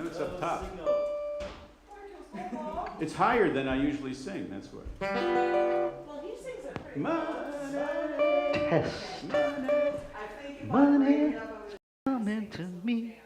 No, it's up top. It's higher than I usually sing, that's why. Well, he sings it pretty Test. Money Coming to me.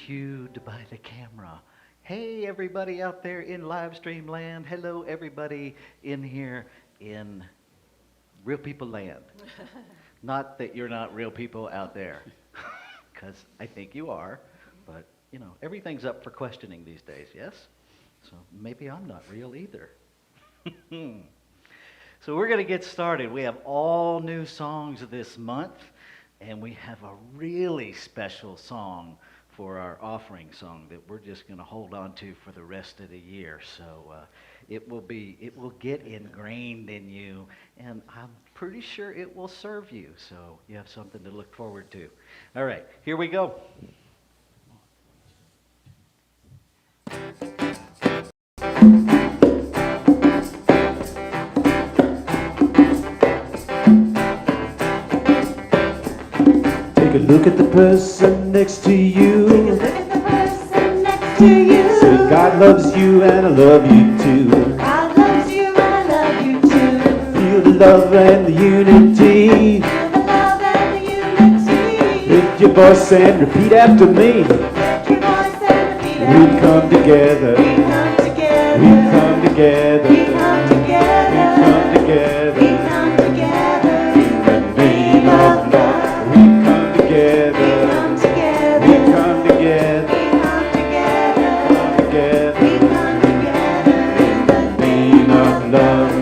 cued by the camera. Hey, everybody out there in live stream land. Hello, everybody in here in real people land. Not that you're not real people out there, because I think you are, but you know, everything's up for questioning these days, yes? So maybe I'm not real either. So we're going to get started. We have all new songs this month, and we have a really special song for our offering song that we're just going to hold on to for the rest of the year. So it will get ingrained in you, and I'm pretty sure it will serve you. So you have something to look forward to. All right, here we go. Take a look at the person next to you. Take a look at the person next to you. Say, God loves you and I love you too. God loves you and I love you too. Feel the love and the unity. Feel the love and the unity. Lift your voice and repeat after me. Lift your voice and repeat We after come me. together. We come together. We come together. We come together. We come together. We come together. In the name of love. We come together. We come together. We come together. We come together. Come together. We come together. In the name of love.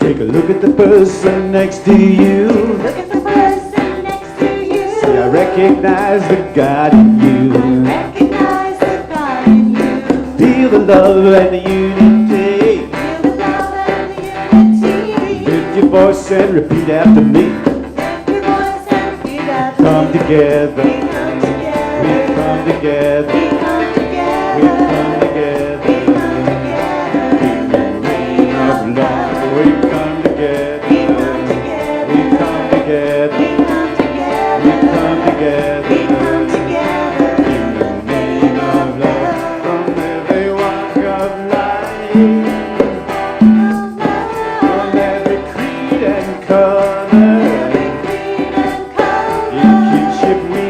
Take a look at the person next to you. Look at the person next to you. Say, I recognize the God in you. Recognize the God in you. Feel the love and the unity. Feel the love and the unity. Lift your voice and repeat after me. Lift your voice and repeat after Come me. together. We come together. We come together. We come together. We come together. We come together. In the name of love. We come together. We come together. We come together. We come together. We come together. We come together. In the name of love. From every walk of life. From every creed and color. Every creed and color. In kinship we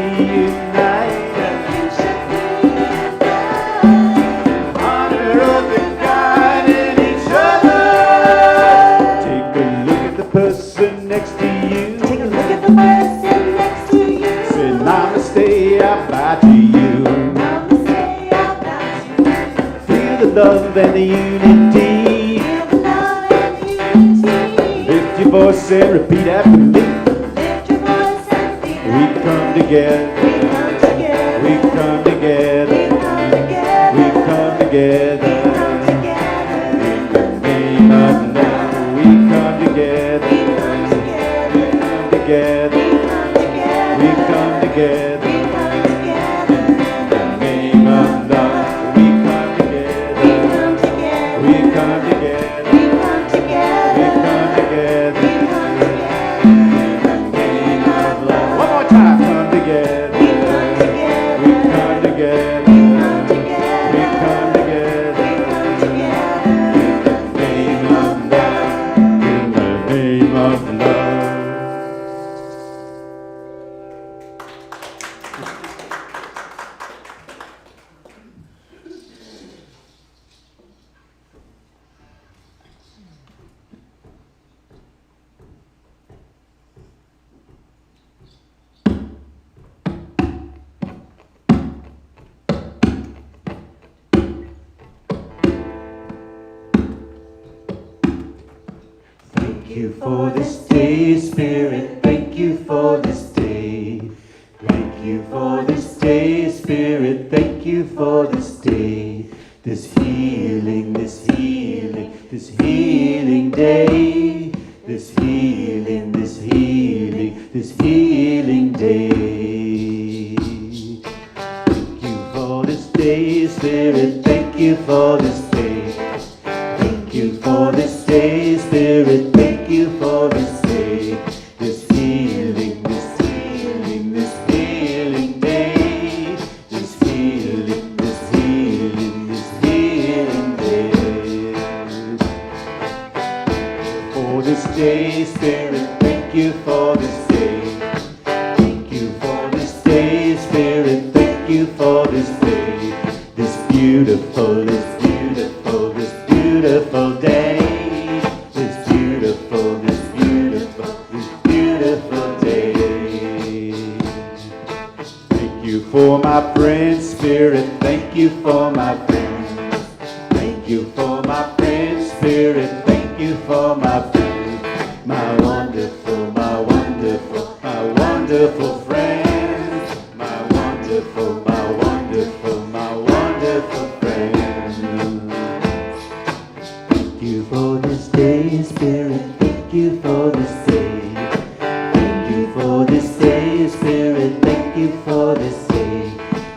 unite. Kinship we unite. Honor of the God in each other. Take a look at the person next to you. Take a look at the person next to you. Say namaste, I bow to you. Namaste, I bow to you. Feel the love and the unity. Feel the love and the unity. Lift your voice and repeat after me. Lift your voice and repeat We after come me. together. We come together. We come We together. come together. We come together. We come together. In the name of love, we come together. We come together. We come together. We come together. We come together. We come together. In the name of love, we come together. We come together. We come together. We come together. We come together. We come together. In the name of love. One more time, come together. We come together. We come together. We come together. We come together. We come together. In the name of love. In the name of love. Thank you for this day, Spirit. Thank you for this day. Thank you for this day, Spirit. Thank you for this day. This healing, this healing, this healing day. This healing, this healing, this healing day. Thank you for this day, Spirit. Thank you for this day. Thank you for this day, Spirit. Thank you for this day. This healing, this healing, this healing day. This healing, this healing, this healing day. For this day, Spirit. Thank you for this Spirit, thank you for my friends. Thank you for my friends, Spirit, thank you for my friends. My wonderful, my wonderful, my wonderful friends. My wonderful, my wonderful, my wonderful friends. Thank you for this day, Spirit, thank you for this day. Thank you for this day, Spirit, thank you for this day.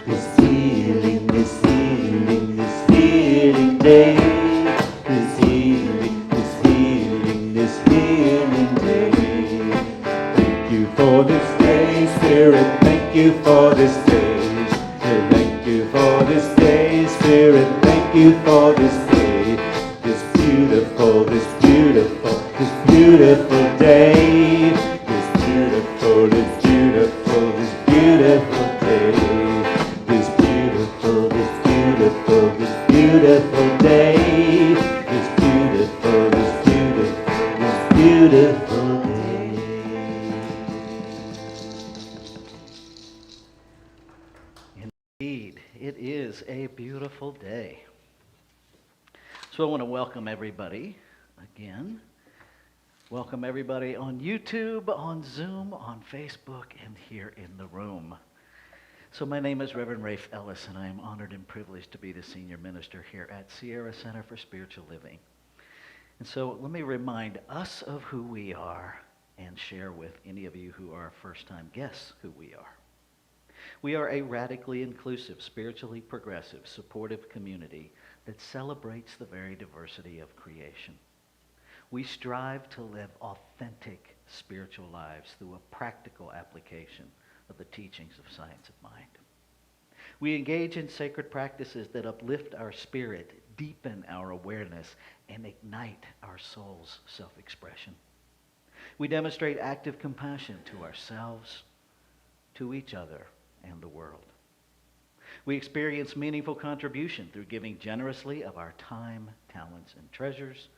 This healing, this healing, this healing day. This healing, this healing, this healing day. Thank you for this day, Spirit, thank you for this day. Thank you for this day, Spirit, thank you for this day. This beautiful, this beautiful, this beautiful day. This beautiful, this beautiful, this beautiful day. This beautiful, this beautiful, this beautiful day. This beautiful, this beautiful, this beautiful day. Indeed, it is a beautiful day. So I want to welcome everybody again. Welcome everybody on YouTube, on Zoom, on Facebook, and here in the room. So my name is Reverend Rafe Ellis, and I am honored and privileged to be the senior minister here at Sierra Center for Spiritual Living. And so let me remind us of who we are and share with any of you who are first-time guests who we are. We are a radically inclusive, spiritually progressive, supportive community that celebrates the very diversity of creation. We strive to live authentic spiritual lives through a practical application of the teachings of science of mind. We engage in sacred practices that uplift our spirit, deepen our awareness, and ignite our soul's self-expression. We demonstrate active compassion to ourselves, to each other, and the world. We experience meaningful contribution through giving generously of our time, talents, and treasures,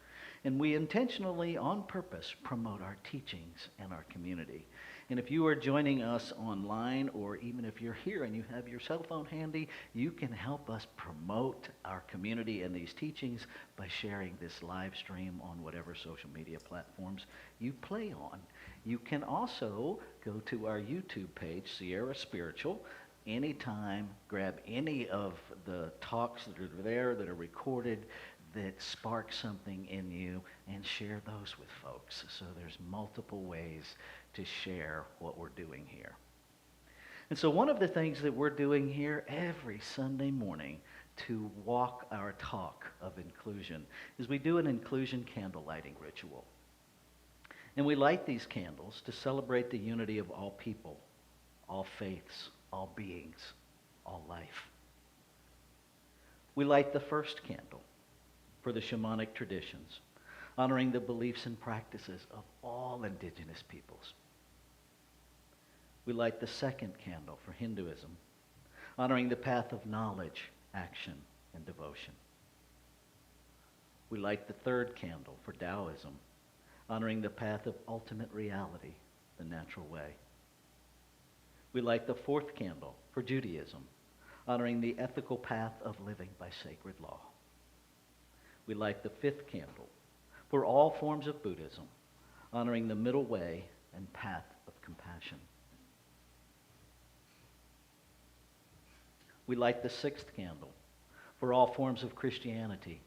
and we intentionally, on purpose, promote our teachings and our community. And if you are joining us online, or even if you're here and you have your cell phone handy, you can help us promote our community and these teachings by sharing this live stream on whatever social media platforms you play on. You can also go to our YouTube page, Sierra Spiritual, anytime, grab any of the talks that are there that are recorded that spark something in you and share those with folks. So there's multiple ways to share what we're doing here. And so one of the things that we're doing here every Sunday morning to walk our talk of inclusion is we do an inclusion candle lighting ritual. And we light these candles to celebrate the unity of all people, all faiths, all beings, all life. We light the first candle for the shamanic traditions, honoring the beliefs and practices of all indigenous peoples. We light the second candle for Hinduism, honoring the path of knowledge, action, and devotion. We light the third candle for Taoism, honoring the path of ultimate reality, the natural way. We light the fourth candle for Judaism, honoring the ethical path of living by sacred law. We light the fifth candle for all forms of Buddhism, honoring the middle way and path of compassion. We light the sixth candle for all forms of Christianity,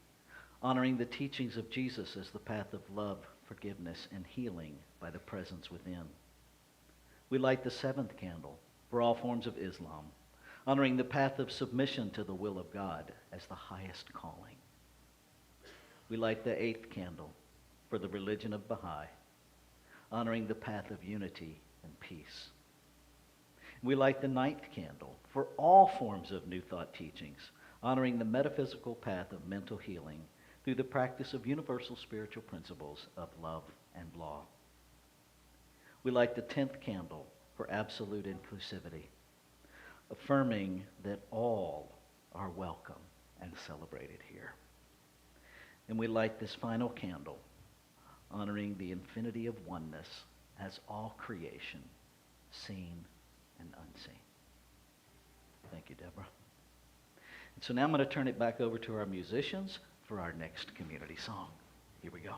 honoring the teachings of Jesus as the path of love, forgiveness, and healing by the presence within. We light the seventh candle for all forms of Islam, honoring the path of submission to the will of God as the highest calling. We light the eighth candle for the religion of Baha'i, honoring the path of unity and peace. We light the ninth candle for all forms of New Thought teachings, honoring the metaphysical path of mental healing through the practice of universal spiritual principles of love and law. We light the 10th candle for absolute inclusivity, affirming that all are welcome and celebrated here. And we light this final candle, honoring the infinity of oneness as all creation, seen and unseen. Thank you, Deborah. So now I'm going to turn it back over to our musicians for our next community song. Here we go.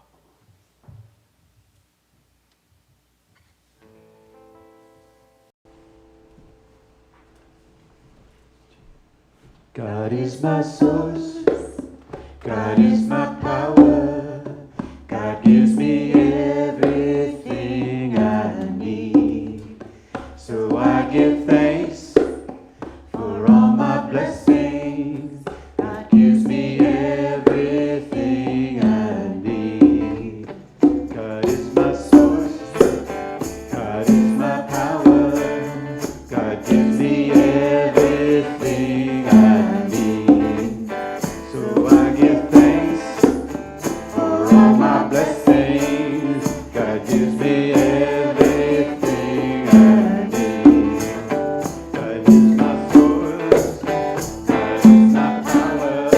God is my source, God is my power, God gives me everything I need. So I give thanks for all my blessings, God gives me everything I need. God is my source, God is my power, God gives me everything I need. So I give thanks for all my blessings. God gives me everything I need. God is my source, God is my power,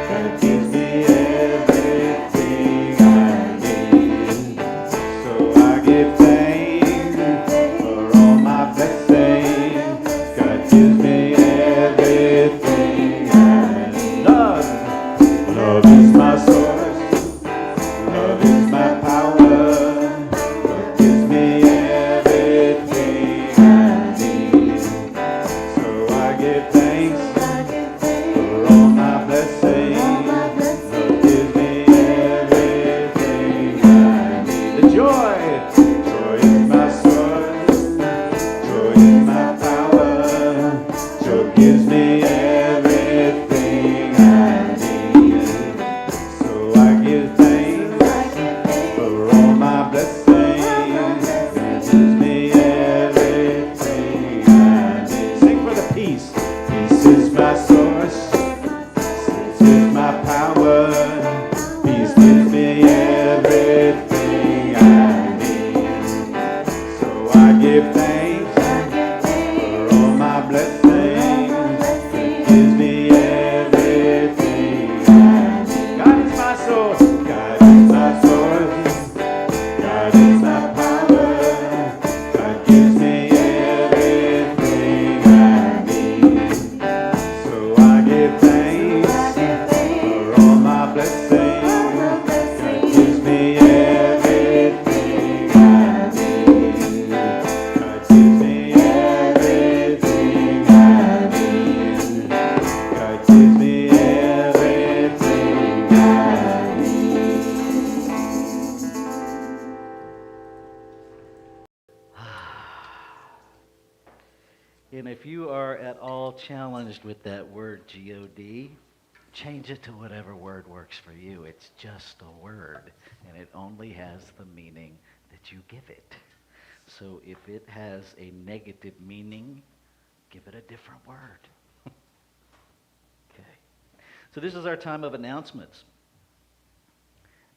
God gives me everything I need. So I give thanks for all my blessings. God gives me everything I need. Love is my source. Love is my power. Love gives me everything I need. So I give thanks for all my blessings. Love gives me everything I need. The joy is my source. Joy is my power. Joy gives me everything I need. So I give thanks for all my blessings. God gives me everything I need. Sing for the peace. Peace is my source. Peace is my power. Peace gives me everything I need. So I give thanks for all my blessings. God gives me everything I need. God is my source. God is my source. God is my power. God gives me everything I need. So I give thanks for all my blessings. God gives me everything I need. God gives me everything I need. God gives me everything I need. And if you are at all challenged with that word G-O-D, change it to whatever word works for you. It's just a word, and it only has the meaning that you give it. So if it has a negative meaning, give it a different word. Okay. So this is our time of announcements.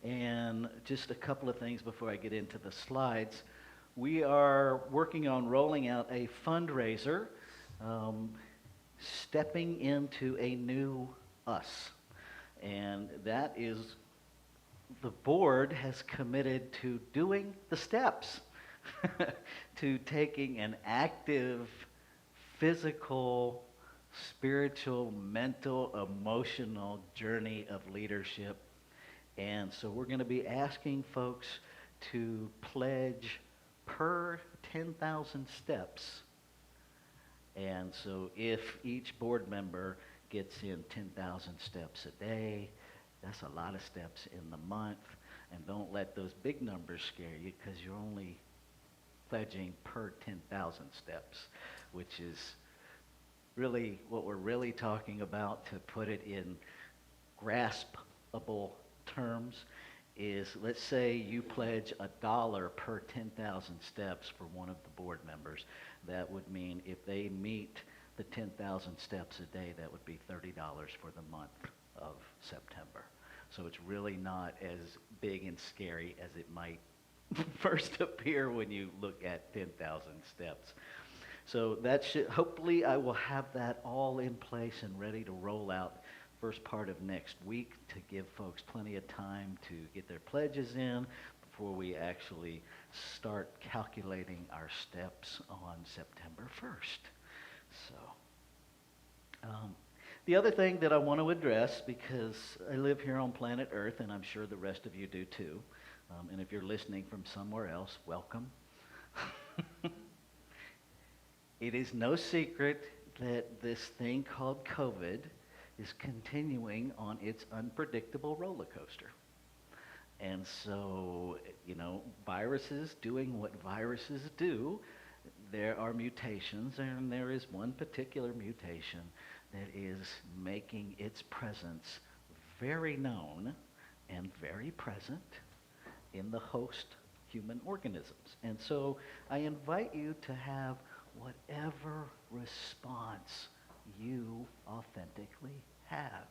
And just a couple of things before I get into the slides. We are working on rolling out a fundraiser, stepping into a new us. And that is, the board has committed to doing the steps, to taking an active, physical, spiritual, mental, emotional journey of leadership. And so we're going to be asking folks to pledge per 10,000 steps. And so if each board member gets in 10,000 steps a day, that's a lot of steps in the month. And don't let those big numbers scare you, because you're only pledging per 10,000 steps, which is really what we're really talking about. To put it in graspable terms is, let's say you pledge $1 per 10,000 steps for one of the board members. That would mean if they meet the 10,000 steps a day, that would be $30 for the month of September. So it's really not as big and scary as it might first appear when you look at 10,000 steps. So that should, hopefully I will have that all in place and ready to roll out first part of next week, to give folks plenty of time to get their pledges in before we actually start calculating our steps on September 1st. So The other thing that I want to address, because I live here on planet Earth, and I'm sure the rest of you do too, and if you're listening from somewhere else, welcome. It is no secret that this thing called COVID is continuing on its unpredictable roller coaster. And so, viruses doing what viruses do, there are mutations, and there is one particular mutation that is making its presence very known and very present in the host human organisms. And so I invite you to have whatever response you authentically have.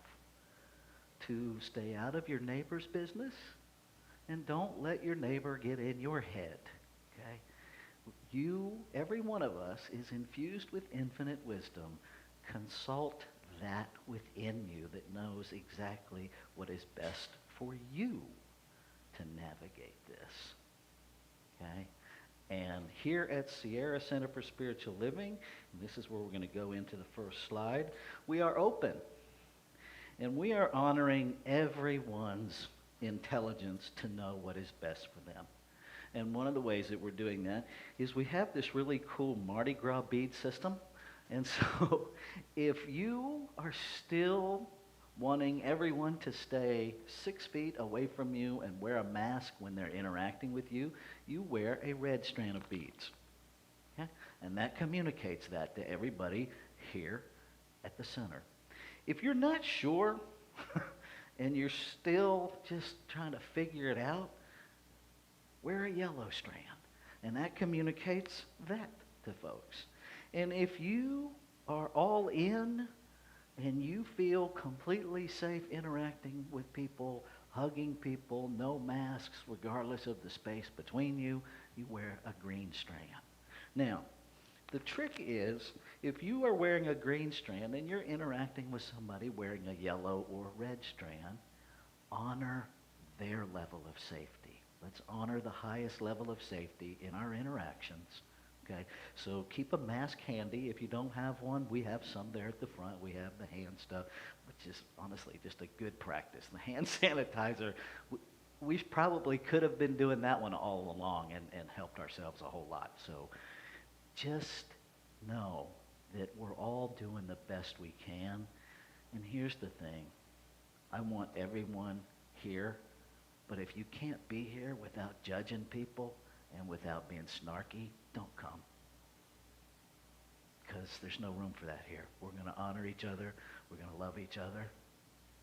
To stay out of your neighbor's business, and don't let your neighbor get in your head, okay? Every one of us is infused with infinite wisdom. Consult that within you that knows exactly what is best for you to navigate this, okay? And here at Sierra Center for Spiritual Living, and this is where we're going to go into the first slide, we are open. And we are honoring everyone's intelligence to know what is best for them. And one of the ways that we're doing that is we have this really cool Mardi Gras bead system. And so if you are still wanting everyone to stay 6 feet away from you and wear a mask when they're interacting with you, you wear a red strand of beads. Okay? And that communicates that to everybody here at the center. If you're not sure and you're still just trying to figure it out, wear a yellow strand. And that communicates that to folks. And if you are all in and you feel completely safe interacting with people, hugging people, no masks, regardless of the space between you, you wear a green strand. Now, the trick is, if you are wearing a green strand and you're interacting with somebody wearing a yellow or red strand, honor their level of safety. Let's honor the highest level of safety in our interactions. Okay, so keep a mask handy. If you don't have one, we have some there at the front. We have the hand stuff, which is honestly just a good practice. The hand sanitizer, we probably could have been doing that one all along and helped ourselves a whole lot. So just know that we're all doing the best we can. And here's the thing. I want everyone here, but if you can't be here without judging people and without being snarky, don't come. Because there's no room for that here. We're going to honor each other. We're going to love each other.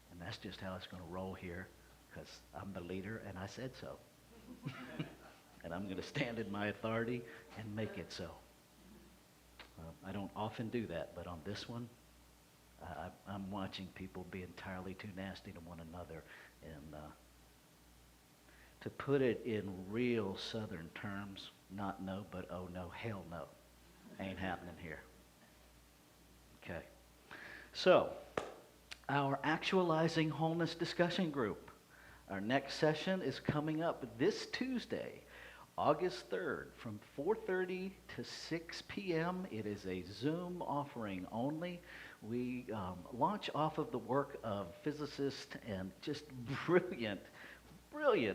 And that's just how it's going to roll here, because I'm the leader and I said so. And I'm going to stand in my authority and make it so. I don't often do that, but on this one, I'm watching people be entirely too nasty to one another. And to put it in real Southern terms, not no, but oh no, hell no. Ain't happening here. Okay. So, our Actualizing Wholeness discussion group. Our next session is coming up this Tuesday, August 3rd, from 4:30 to 6 p.m. It is a Zoom offering only. We launch off of the work of physicist and just brilliant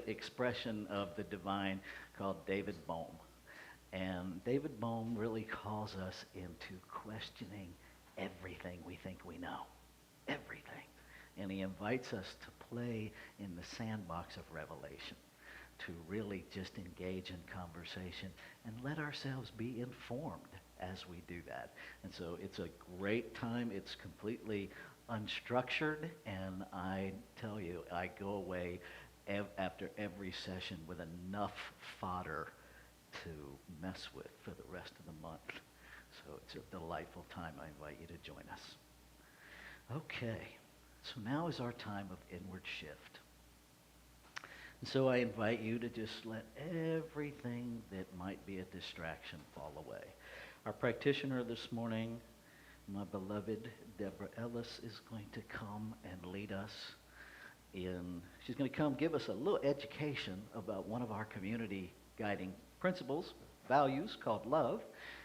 expression of the divine called David Bohm. And David Bohm really calls us into questioning everything we think we know. Everything. And he invites us to play in the sandbox of revelation, to really just engage in conversation and let ourselves be informed as we do that. And so it's a great time. It's completely unstructured, and I tell you, I go away after every session with enough fodder to mess with for the rest of the month. So it's a delightful time. I invite you to join us. Okay, so now is our time of inward shift. And so I invite you to just let everything that might be a distraction fall away. Our practitioner this morning, my beloved Deborah Ellis, is going to come and lead us she's going to come give us a little education about one of our community guiding principles, values, called love,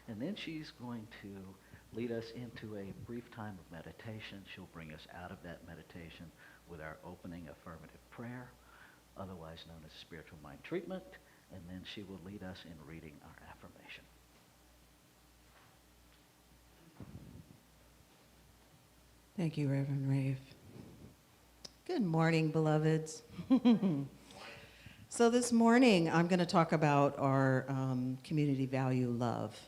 and then she's going to lead us into a brief time of meditation. She'll bring us out of that meditation with our opening affirmative prayer, otherwise known as spiritual mind treatment, and then she will lead us in reading our affirmation. Thank you, Reverend Rafe. Good morning, beloveds. So this morning, I'm going to talk about our community value, love.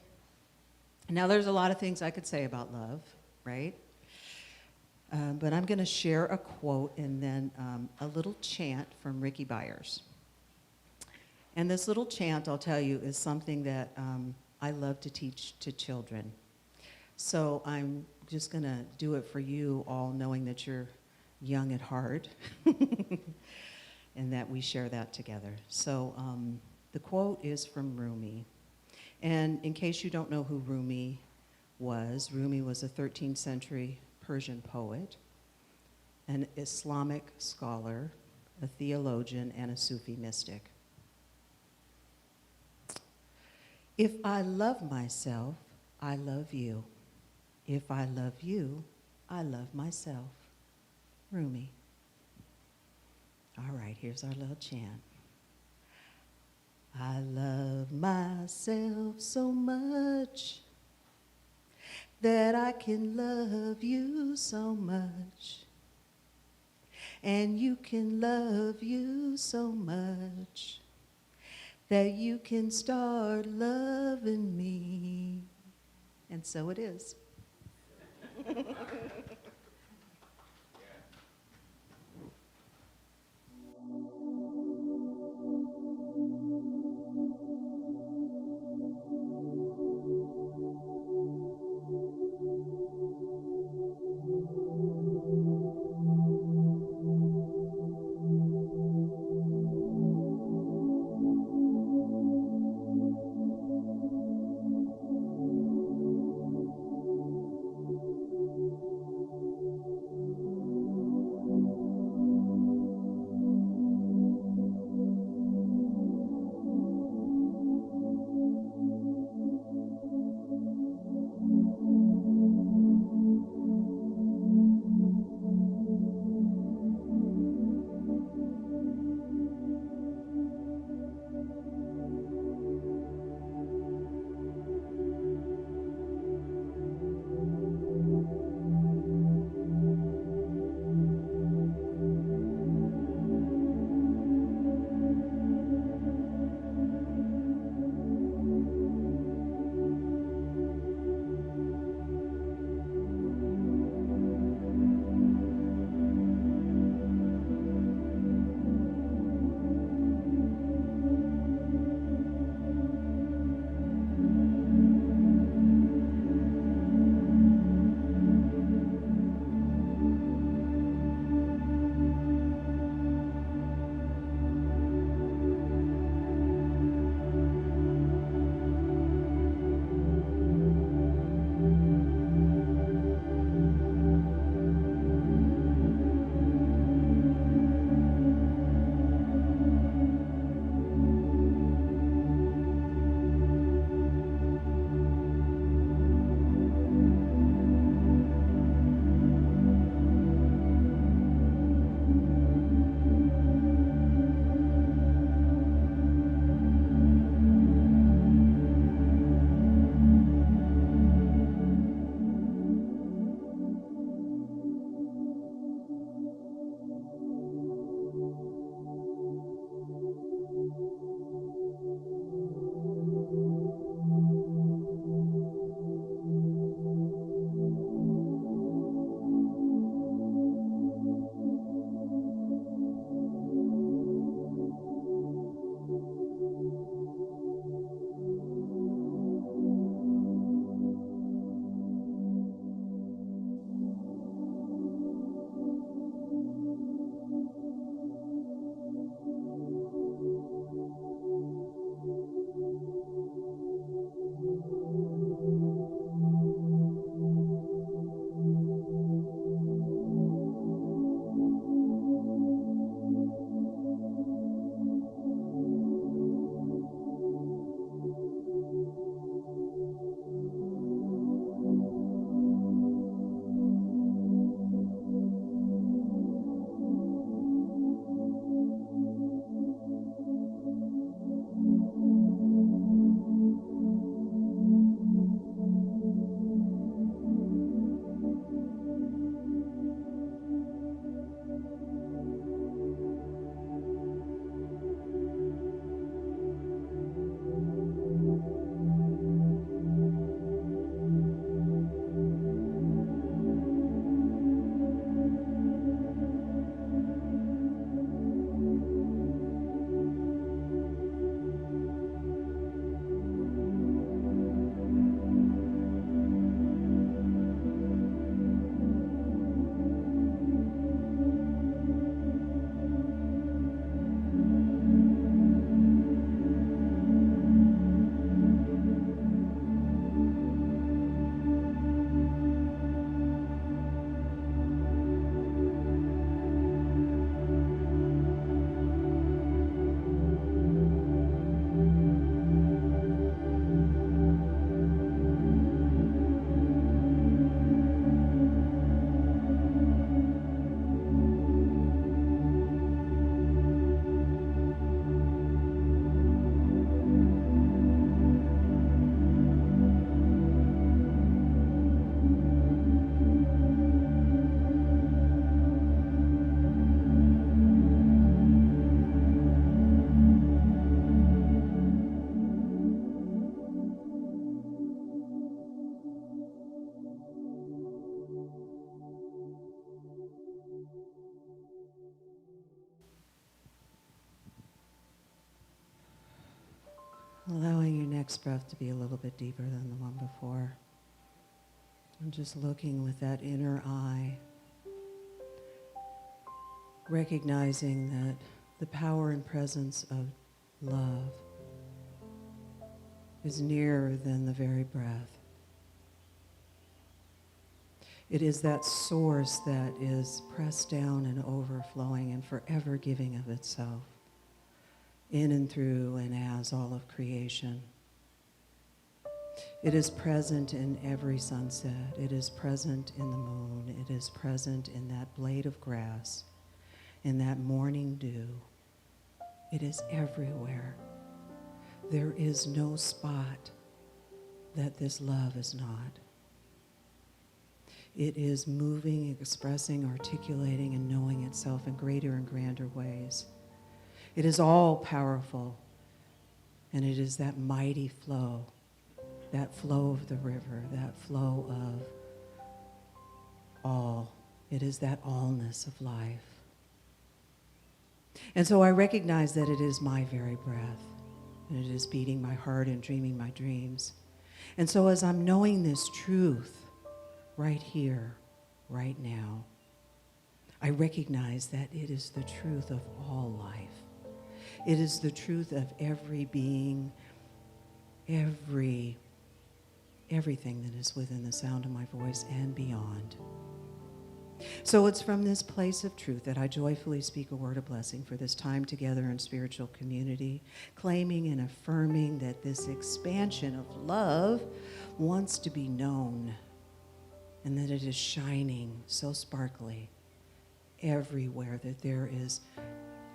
Now, there's a lot of things I could say about love, right? But I'm going to share a quote and then a little chant from Ricky Byers. And this little chant, I'll tell you, is something that I love to teach to children. So I'm just going to do it for you all, knowing that you're young at heart and that we share that together. So the quote is from Rumi. And in case you don't know who Rumi was a 13th century Persian poet, an Islamic scholar, a theologian, and a Sufi mystic. If I love myself, I love you. If I love you, I love myself. Rumi. All right, here's our little chant. I love myself so much that I can love you so much. And you can love you so much that you can start loving me. And so it is. next breath to be a little bit deeper than the one before. I'm just looking with that inner eye, recognizing that the power and presence of love is nearer than the very breath. It is that source that is pressed down and overflowing and forever giving of itself in and through and as all of creation. It is present in every sunset. It is present in the moon. It is present in that blade of grass, in that morning dew. It is everywhere. There is no spot that this love is not. It is moving, expressing, articulating, and knowing itself in greater and grander ways. It is all powerful, and it is that mighty flow, that flow of the river, that flow of all. It is that allness of life. And so I recognize that it is my very breath, and it is beating my heart and dreaming my dreams. And so as I'm knowing this truth right here, right now, I recognize that it is the truth of all life. It is the truth of every being, everything that is within the sound of my voice and beyond. So it's from this place of truth that I joyfully speak a word of blessing for this time together in spiritual community, claiming and affirming that this expansion of love wants to be known and that it is shining so sparkly everywhere that there is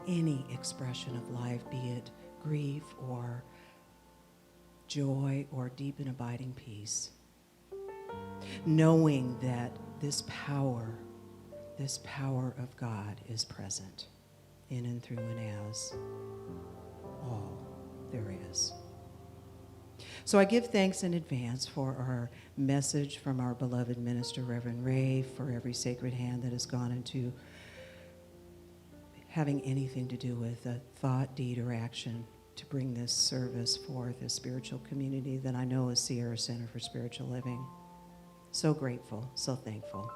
any expression of life, be it grief or joy or deep and abiding peace. Knowing that this power of God is present in and through and as all there is. So I give thanks in advance for our message from our beloved minister, Reverend Rafe, for every sacred hand that has gone into having anything to do with a thought, deed, or action to bring this service forth as spiritual community that I know is Sierra Center for Spiritual Living. So grateful, so thankful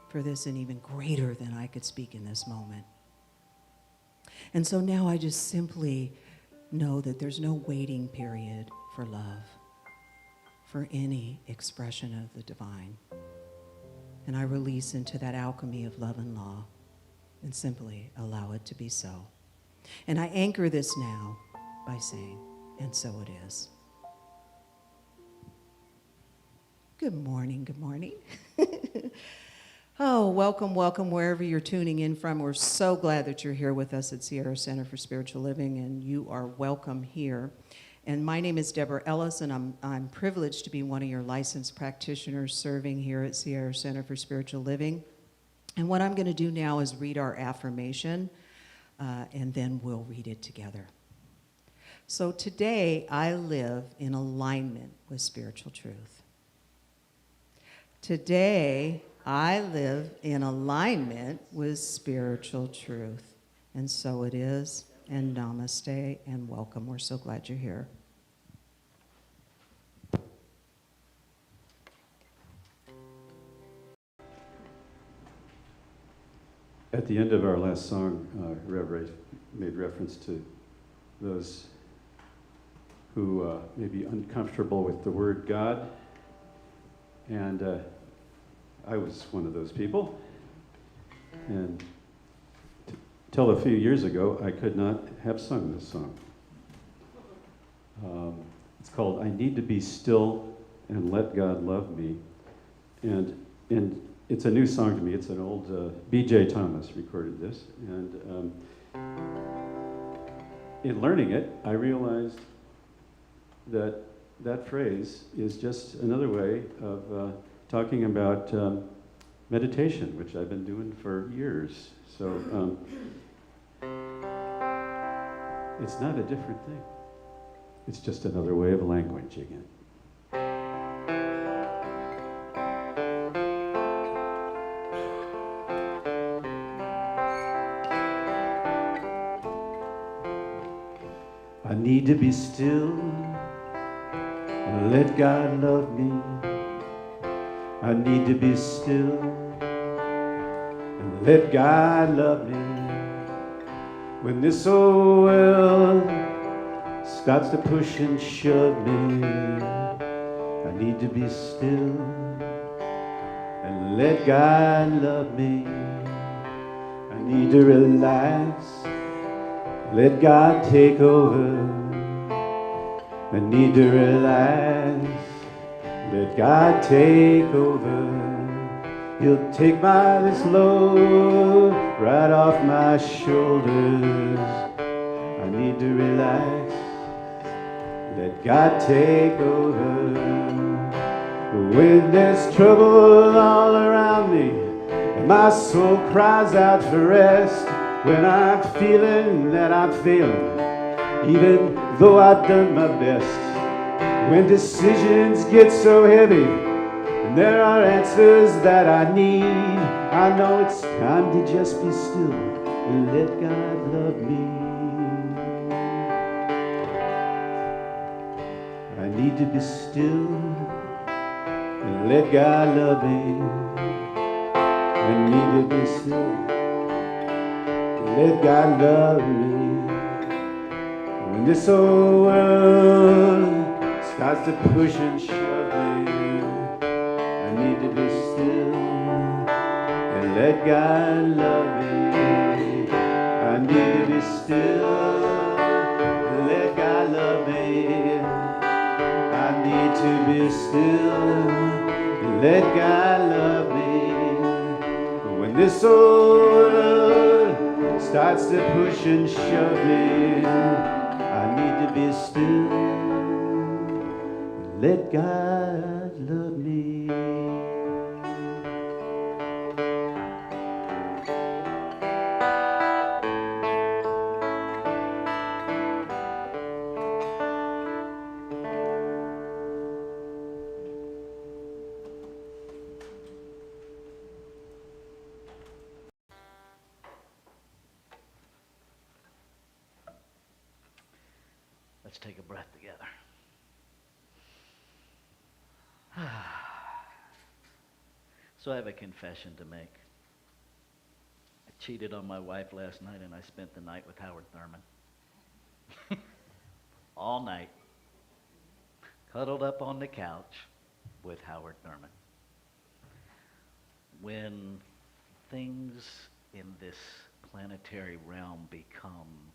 for this, and even greater than I could speak in this moment. And so now I just simply know that there's no waiting period for love, for any expression of the divine. And I release into that alchemy of love and law and simply allow it to be so. And I anchor this now by saying, and so it is. Good morning, good morning. Oh, welcome, welcome, wherever you're tuning in from. We're so glad that you're here with us at Sierra Center for Spiritual Living, and you are welcome here. And my name is Deborah Ellis, and I'm privileged to be one of your licensed practitioners serving here at Sierra Center for Spiritual Living. And what I'm going to do now is read our affirmation, and then we'll read it together. So today, I live in alignment with spiritual truth. Today, I live in alignment with spiritual truth. And so it is, and namaste, and welcome. We're so glad you're here. At the end of our last song, Rev Rafe made reference to those who may be uncomfortable with the word God. And I was one of those people. And till a few years ago, I could not have sung this song. It's called I Need to Be Still and Let God Love Me. And it's a new song to me. It's an old B.J. Thomas recorded this. And in learning it, I realized that that phrase is just another way of talking about meditation, which I've been doing for years. So it's not a different thing. It's just another way of language again. I need to be still Let God love me. I need to be still and let God love me. When this old world starts to push and shove me, I need to be still and let God love me. I need to relax, let God take over. I need to relax, let God take over. He'll take this load right off my shoulders. I need to relax, let God take over. When there's trouble all around me, and my soul cries out for rest, when I'm feeling that I'm failing, even though I've done my best, when decisions get so heavy, and there are answers that I need, I know it's time to just be still and let God love me. I need to be still and let God love me. I need to be still and let God love me. When this old world starts to push and shove me, I need to be still and let God love me. I need to be still and let God love me. I need to be still and let God love me. When this old world starts to push and shove me, I need to be still and let God love me. Let's take a breath together. So I have a confession to make. I cheated on my wife last night, and I spent the night with Howard Thurman. All night, cuddled up on the couch with Howard Thurman. When things in this planetary realm become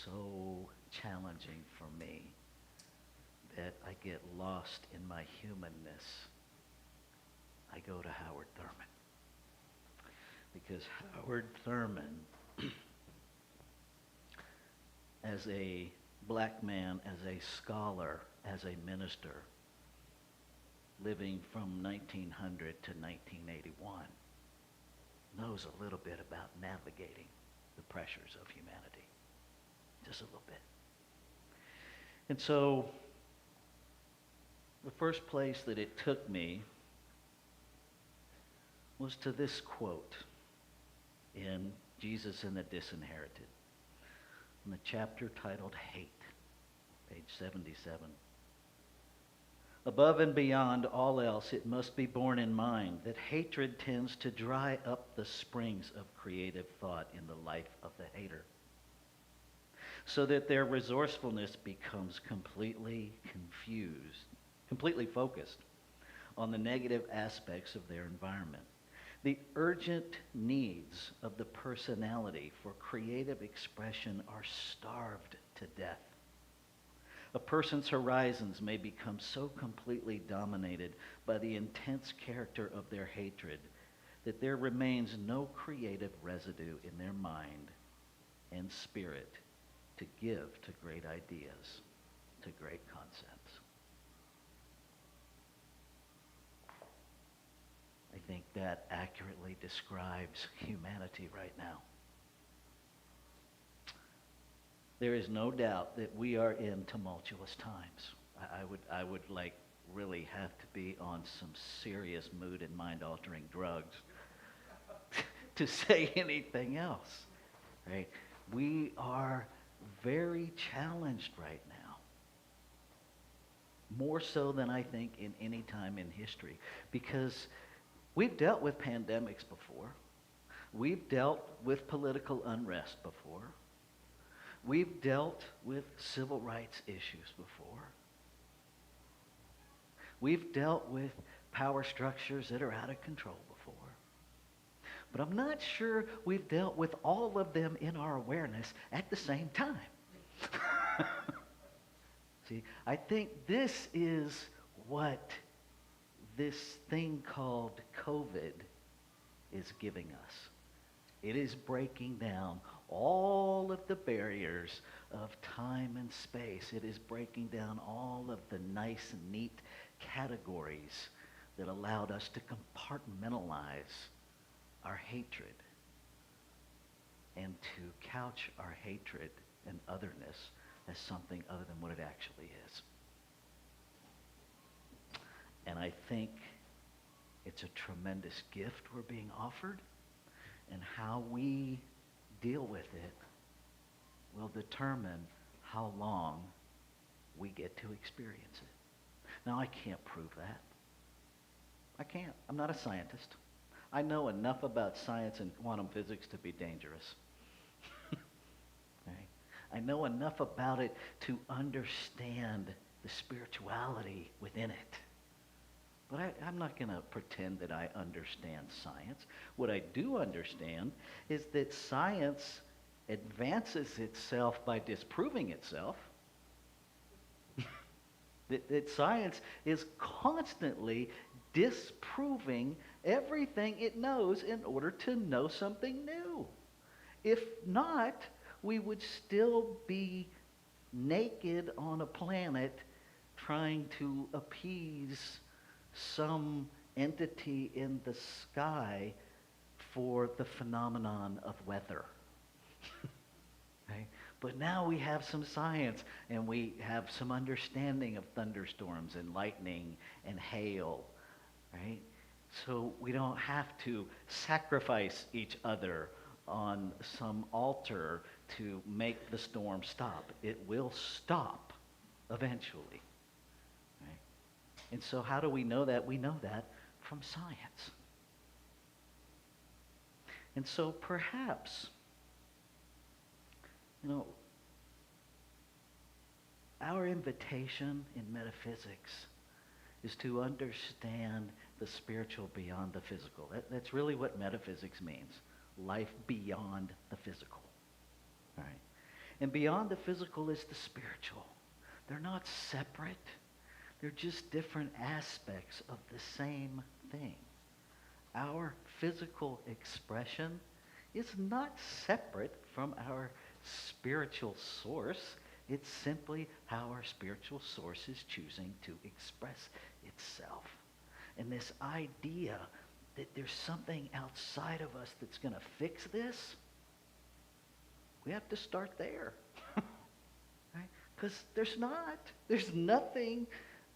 so challenging for me that I get lost in my humanness, I go to Howard Thurman. Because Howard Thurman, as a black man, as a scholar, as a minister, living from 1900 to 1981, knows a little bit about navigating the pressures of humanity. Just a little bit. And so, the first place that it took me was to this quote in Jesus and the Disinherited, in the chapter titled Hate, page 77. Above and beyond all else, it must be borne in mind that hatred tends to dry up the springs of creative thought in the life of the hater, so that their resourcefulness becomes completely confused, completely focused on the negative aspects of their environment. The urgent needs of the personality for creative expression are starved to death. A person's horizons may become so completely dominated by the intense character of their hatred that there remains no creative residue in their mind and spirit to give to great ideas, to great concepts. I think that accurately describes humanity right now. There is no doubt that we are in tumultuous times. I would like really have to be on some serious mood and mind-altering drugs to say anything else, right? We are very challenged right now. more so than I think in any time in history, because we've dealt with pandemics before. We've dealt with political unrest before. We've dealt with civil rights issues before. We've dealt with power structures that are out of control before. But I'm not sure we've dealt with all of them in our awareness at the same time. See, I think this is what this thing called COVID is giving us. It is breaking down all of the barriers of time and space. It is breaking down all of the nice and neat categories that allowed us to compartmentalize our hatred and to couch our hatred and otherness as something other than what it actually is. And I think it's a tremendous gift we're being offered, and how we deal with it will determine how long we get to experience it. Now, I can't prove that. I can't. I'm not a scientist. I know enough about science and quantum physics to be dangerous. Right? I know enough about it to understand the spirituality within it. But I'm not going to pretend that I understand science. What I do understand is that science advances itself by disproving itself. that science is constantly disproving everything it knows in order to know something new. If not, we would still be naked on a planet trying to appease some entity in the sky for the phenomenon of weather. Okay? But now we have some science, and we have some understanding of thunderstorms and lightning and hail, right? So we don't have to sacrifice each other on some altar to make the storm stop. It will stop eventually. Right? And so how do we know that? We know that from science. And so perhaps, our invitation in metaphysics is to understand the spiritual beyond the physical. That's really what metaphysics means. Life beyond the physical. Right? And beyond the physical is the spiritual. They're not separate. They're just different aspects of the same thing. Our physical expression is not separate from our spiritual source. It's simply how our spiritual source is choosing to express itself. And this idea that there's something outside of us that's going to fix this, we have to start there. Right? Because there's not. There's nothing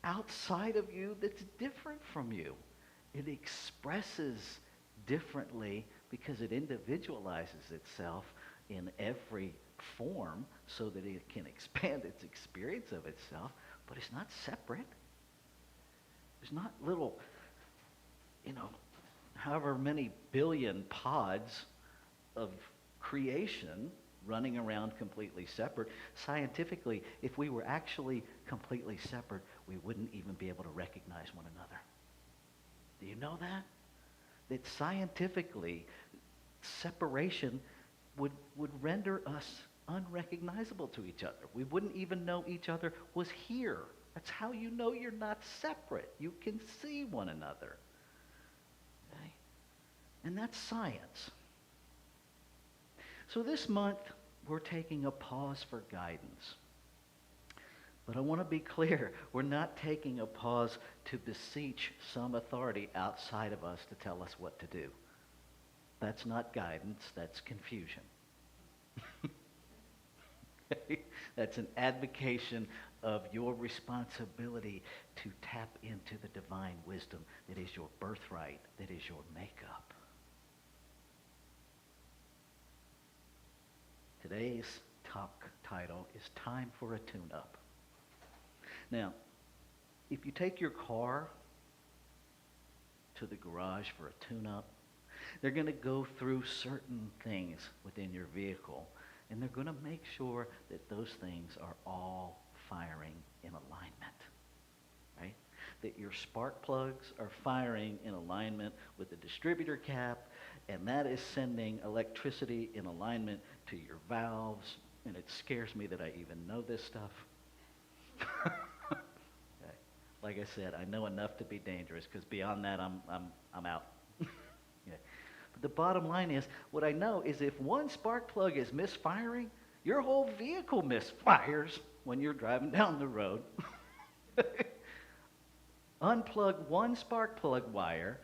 outside of you that's different from you. It expresses differently because it individualizes itself in every form so that it can expand its experience of itself, but it's not separate. There's not little, however many billion pods of creation running around completely separate. Scientifically, if we were actually completely separate, we wouldn't even be able to recognize one another. Do you know that? That scientifically, separation would render us unrecognizable to each other. We wouldn't even know each other was here. That's how you know you're not separate. You can see one another. Okay? And that's science. So this month, we're taking a pause for guidance. But I want to be clear, we're not taking a pause to beseech some authority outside of us to tell us what to do. That's not guidance, that's confusion. Okay? That's an advocation of your responsibility to tap into the divine wisdom that is your birthright, that is your makeup. Today's talk title is Time for a Tune-Up. Now, if you take your car to the garage for a tune-up, they're going to go through certain things within your vehicle, and they're going to make sure that those things are all firing in alignment, right? That your spark plugs are firing in alignment with the distributor cap, and that is sending electricity in alignment to your valves, and it scares me that I even know this stuff. Okay. Like I said, I know enough to be dangerous, because beyond that, I'm out. Yeah. But the bottom line is, what I know is if one spark plug is misfiring, your whole vehicle misfires when you're driving down the road. Unplug one spark plug wire,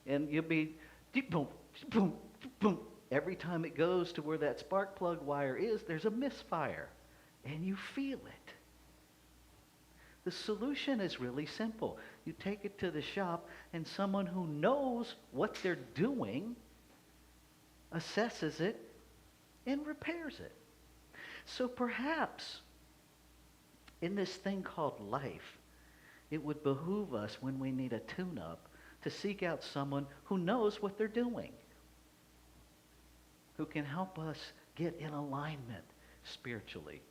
and you'll be boom, boom, boom. Every time it goes to where that spark plug wire is, there's a misfire, and you feel it. The solution is really simple. You take it to the shop, and someone who knows what they're doing assesses it and repairs it. So perhaps in this thing called life, it would behoove us when we need a tune-up to seek out someone who knows what they're doing, who can help us get in alignment spiritually.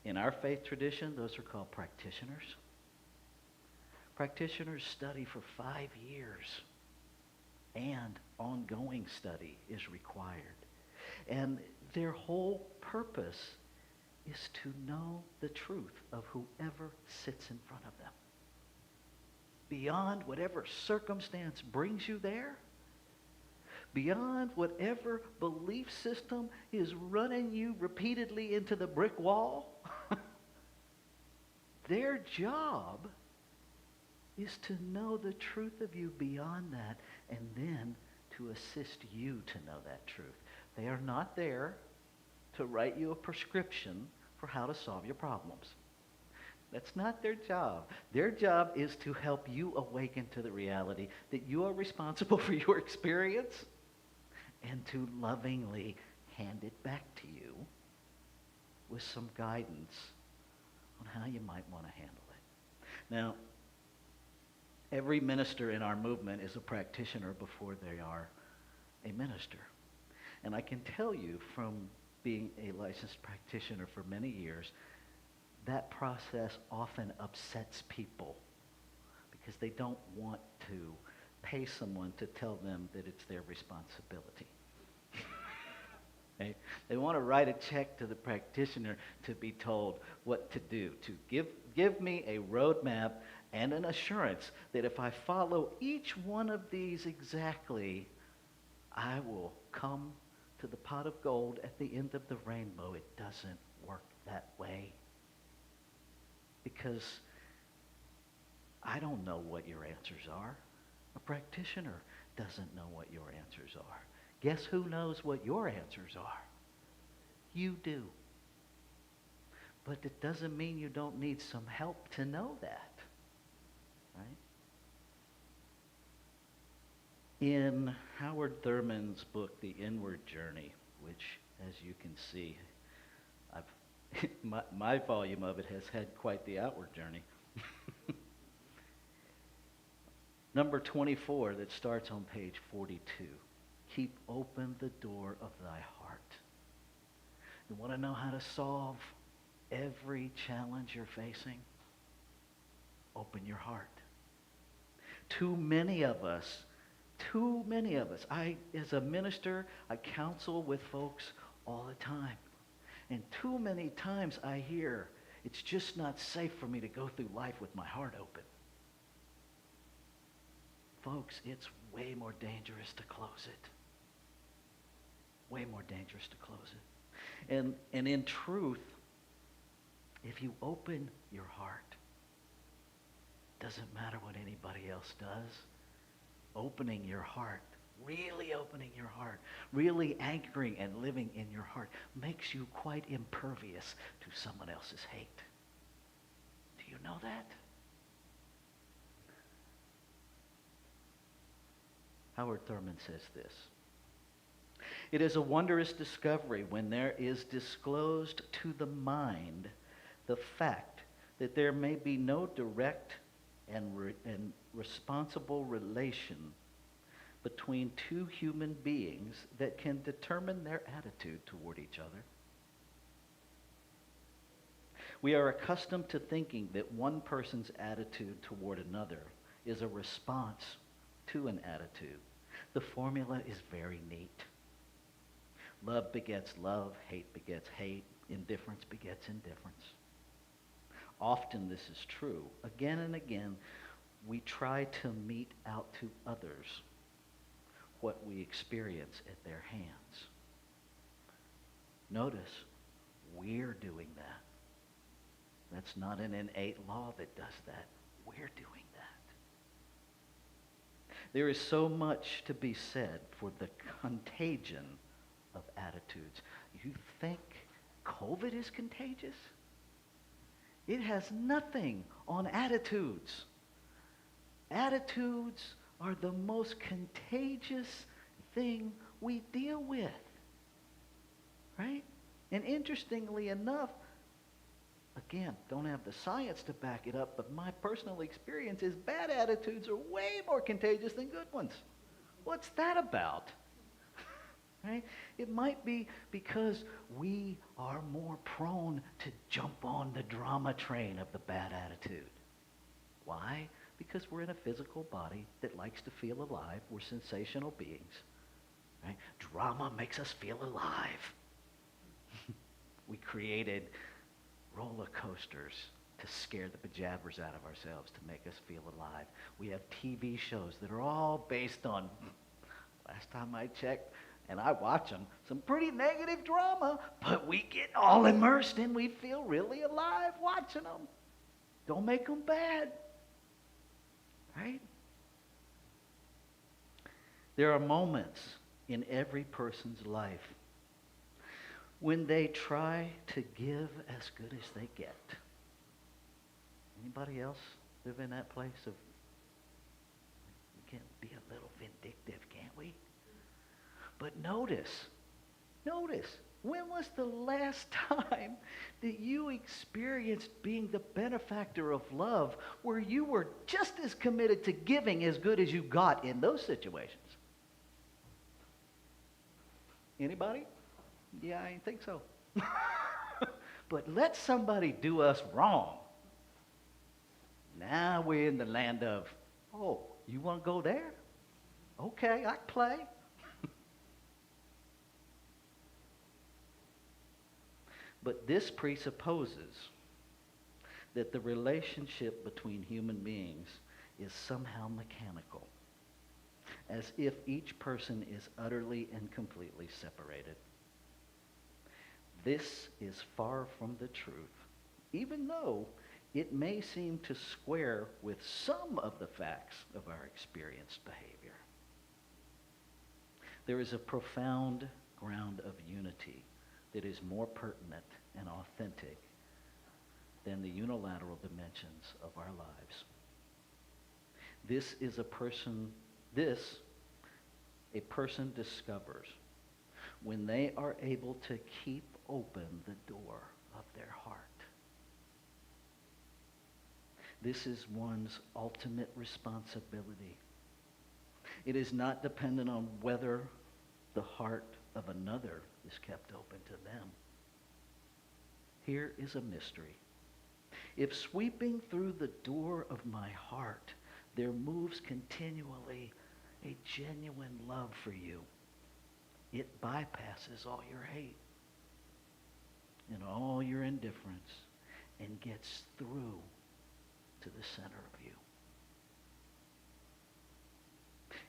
In our faith tradition, those are called practitioners. Practitioners study for 5 years, and ongoing study is required. And their whole purpose is to know the truth of whoever sits in front of them. Beyond whatever circumstance brings you there, beyond whatever belief system is running you repeatedly into the brick wall, their job is to know the truth of you beyond that, and then to assist you to know that truth. They are not there to write you a prescription for how to solve your problems. That's not their job. Their job is to help you awaken to the reality that you are responsible for your experience, and to lovingly hand it back to you with some guidance on how you might want to handle it. Now, every minister in our movement is a practitioner before they are a minister. And I can tell you from being a licensed practitioner for many years, that process often upsets people because they don't want to pay someone to tell them that it's their responsibility. Okay? They want to write a check to the practitioner to be told what to do, to give me a roadmap and an assurance that if I follow each one of these exactly, I will come to the pot of gold at the end of the rainbow. It doesn't work that way. Because I don't know what your answers are. A practitioner doesn't know what your answers are. Guess who knows what your answers are? You do. But it doesn't mean you don't need some help to know that. Right? In Howard Thurman's book, The Inward Journey, which, as you can see, my volume of it has had quite the outward journey. Number 24 that starts on page 42. Keep open the door of thy heart. You want to know how to solve every challenge you're facing? Open your heart. Too many of us, as a minister, I counsel with folks all the time. And too many times I hear, it's just not safe for me to go through life with my heart open. Folks, it's way more dangerous to close it. Way more dangerous to close it. And in truth, if you open your heart, doesn't matter what anybody else does, opening your heart, really opening your heart, really anchoring and living in your heart makes you quite impervious to someone else's hate. Do you know that? Howard Thurman says this. It is a wondrous discovery when there is disclosed to the mind the fact that there may be no direct and responsible relation between two human beings that can determine their attitude toward each other. We are accustomed to thinking that one person's attitude toward another is a response to an attitude. The formula is very neat. Love begets love, hate begets hate, indifference begets indifference. Often this is true. Again and again, we try to mete out to others what we experience at their hands. Notice, we're doing that. That's not an innate law that does that. We're doing that. There is so much to be said for the contagion of attitudes. You think COVID is contagious? It has nothing on attitudes. Attitudes are the most contagious thing we deal with. Right? And interestingly enough, again, don't have the science to back it up, but my personal experience is bad attitudes are way more contagious than good ones. What's that about? Right? It might be because we are more prone to jump on the drama train of the bad attitude. Why? Because we're in a physical body that likes to feel alive. We're sensational beings. Right? Drama makes us feel alive. We created roller coasters to scare the bejabbers out of ourselves, to make us feel alive. We have TV shows that are all based on, last time I checked, and I watch them, some pretty negative drama, but we get all immersed and we feel really alive watching them. Don't make them bad. Right? There are moments in every person's life when they try to give as good as they get. Anybody else live in that place of, we can be a little vindictive, can't we? But notice, when was the last time that you experienced being the benefactor of love where you were just as committed to giving as good as you got in those situations? Anybody? Yeah, I think so. But let somebody do us wrong. Now we're in the land of, oh, you want to go there? Okay, I can play. But this presupposes that the relationship between human beings is somehow mechanical, as if each person is utterly and completely separated. This is far from the truth, even though it may seem to square with some of the facts of our experienced behavior. There is a profound ground of unity that is more pertinent and authentic than the unilateral dimensions of our lives. A person discovers when they are able to keep open the door of their heart. This is one's ultimate responsibility. It is not dependent on whether the heart of another is kept open to them. Here is a mystery. If sweeping through the door of my heart, there moves continually a genuine love for you, it bypasses all your hate and all your indifference and gets through to the center of you.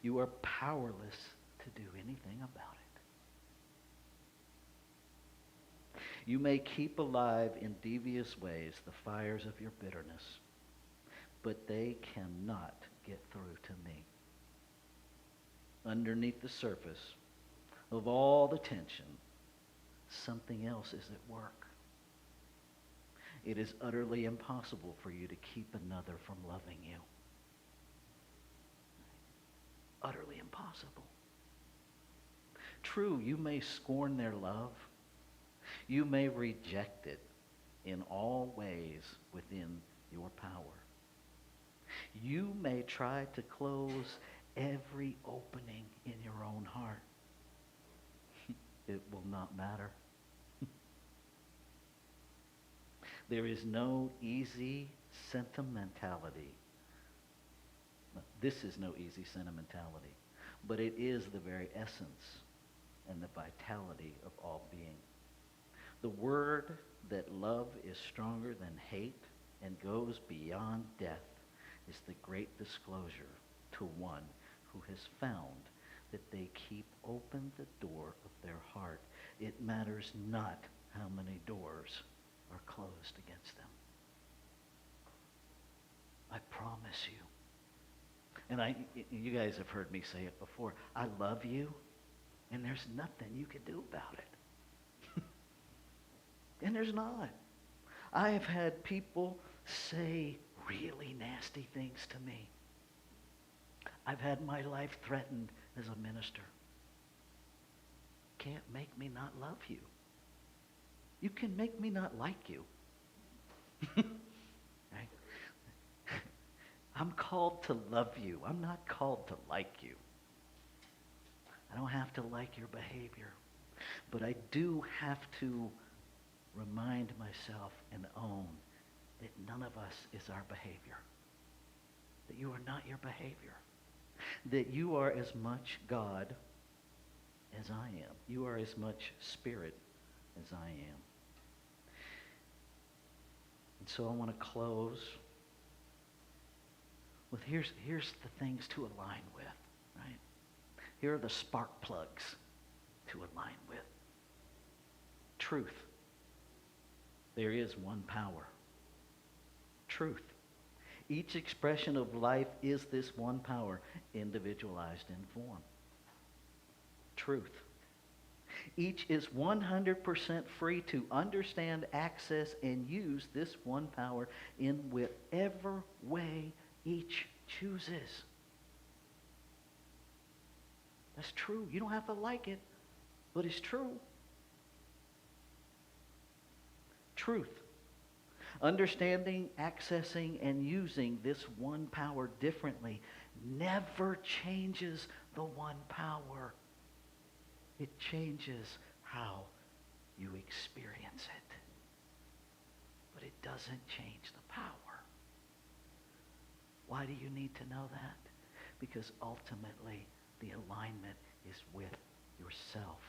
You are powerless to do anything about it. You may keep alive in devious ways the fires of your bitterness, but they cannot get through to me. Underneath the surface of all the tension, something else is at work. It is utterly impossible for you to keep another from loving you. Utterly impossible. True, you may scorn their love. You may reject it. in all ways within your power. You may try to close every opening in your own heart. It will not matter. There is no easy sentimentality. This is no easy sentimentality, but it is the very essence and the vitality of all being. The word that love is stronger than hate and goes beyond death is the great disclosure to one who has found that they keep open the door of their heart. It matters not how many doors are closed against them. I promise you. And you guys have heard me say it before. I love you, and there's nothing you can do about it. And there's not. I have had people say really nasty things to me. I've had my life threatened as a minister. Can't make me not love you. You can make me not like you. Right? I'm called to love you. I'm not called to like you. I don't have to like your behavior. But I do have to remind myself and own that none of us is our behavior. That you are not your behavior. That you are as much God as I am. You are as much spirit as I am. And so I want to close with here's the things to align with, right? Here are the spark plugs to align with. Truth. There is one power. Truth. Each expression of life is this one power, individualized in form. Truth. Each is 100% free to understand, access, and use this one power in whatever way each chooses. That's true. You don't have to like it, but it's true. Truth. Understanding, accessing, and using this one power differently never changes the one power. It changes how you experience it. But it doesn't change the power. Why do you need to know that? Because ultimately the alignment is with yourself.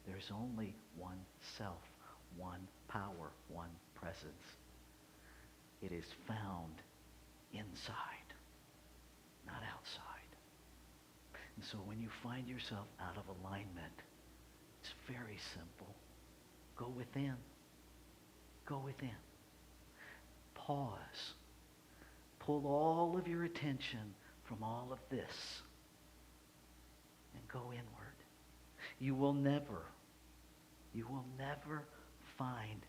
There's only one self, one power, one presence. It is found inside, not outside. And so when you find yourself out of alignment, it's very simple. Go within. Go within. Pause. Pull all of your attention from all of this and go inward. You will never find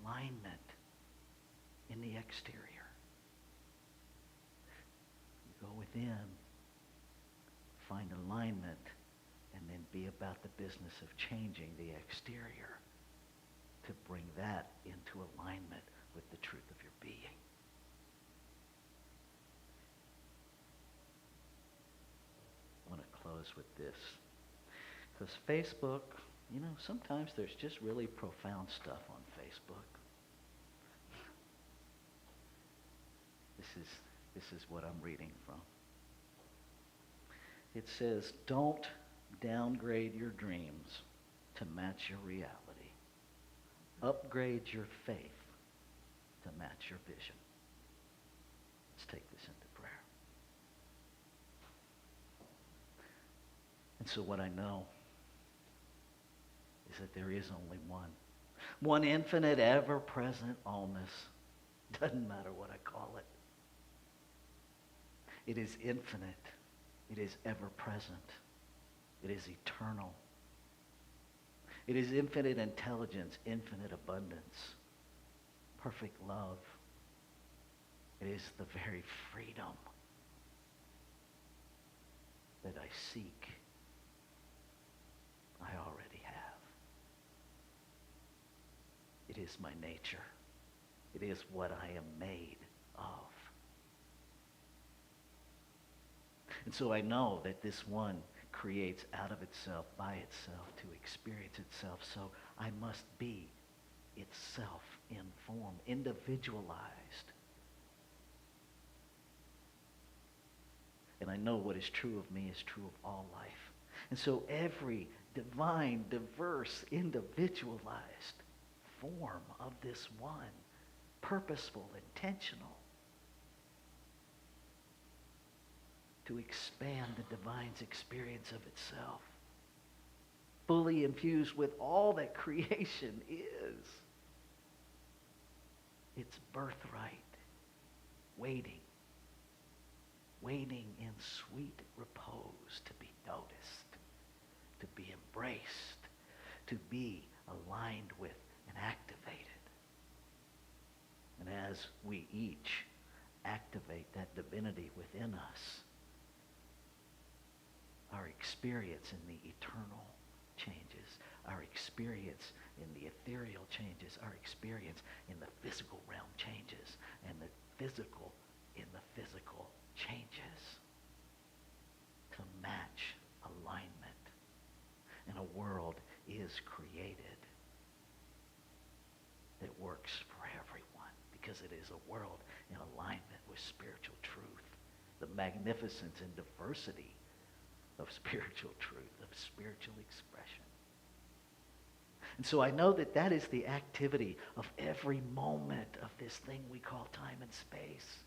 alignment in the exterior. You go within, find alignment, and then be about the business of changing the exterior to bring that into alignment with the truth of your being. I want to close with this. Because Facebook, sometimes there's just really profound stuff on Facebook. This is what I'm reading from. It says, don't downgrade your dreams to match your reality. Upgrade your faith to match your vision. Let's take this into prayer. And so what I know is that there is only one. One infinite, ever-present allness. Doesn't matter what I call it. It is infinite. It is ever-present. It is eternal. It is infinite intelligence, infinite abundance, perfect love. It is the very freedom that I seek. I already have. It is my nature. It is what I am made of. And so I know that this one creates out of itself, by itself, to experience itself. So I must be itself in form, individualized. And I know what is true of me is true of all life. And so every divine, diverse, individualized form of this one, purposeful, intentional, to expand the divine's experience of itself, fully infused with all that creation is. Its birthright, waiting in sweet repose to be noticed, to be embraced, to be aligned with and activated. And as we each activate that divinity within us, our experience in the eternal changes. Our experience in the ethereal changes. Our experience in the physical realm changes. And the physical in the physical changes to match alignment. And a world is created that works for everyone because it is a world in alignment with spiritual truth. The magnificence and diversity of spiritual truth, of spiritual expression. And so I know that that is the activity of every moment of this thing we call time and space.